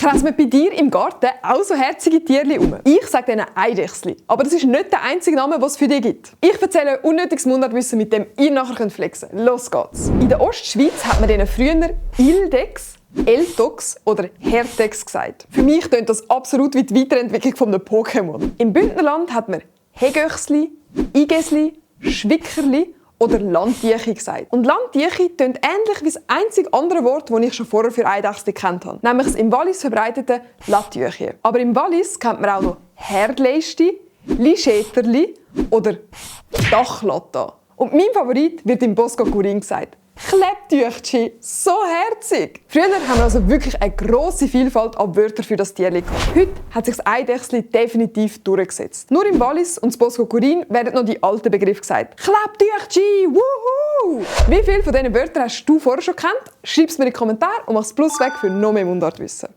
Kreisen bei dir im Garten auch so herzige Tierchen um? Ich sage denen Eidechsli, aber das ist nicht der einzige Name, den es für dich gibt. Ich erzähle unnötiges Mundartwissen, mit dem ihr nachher flexen könnt. Los geht's! In der Ostschweiz hat man denen früher Ildex, Eltox oder Hertex gesagt. Für mich klingt das absolut wie die Weiterentwicklung von einem Pokémon. Im Bündnerland hat man Hegöchsli, Igesli, Schwickerli oder Landtiechi gesagt. Und Landtiechi klingt ähnlich wie das einzige andere Wort, das ich schon vorher für Eidechsli kennt habe. Nämlich das im Wallis verbreitete Latüchi. Aber im Wallis kennt man auch noch Herdleisti, Lischeterli oder Dachlatta. Und mein Favorit wird im Bosco Curin gesagt. Klebtüchchen, so herzig! Früher haben wir also wirklich eine grosse Vielfalt an Wörtern für das Tierchen gehabt. Heute hat sich das Eidechsli definitiv durchgesetzt. Nur im Wallis und Bosco Curin werden noch die alten Begriffe gesagt. Klebtüchchen, wuhu! Wie viele von diesen Wörtern hast du vorher schon gekannt? Schreib es mir in die Kommentare und mach das Plus weg für noch mehr Mundartwissen.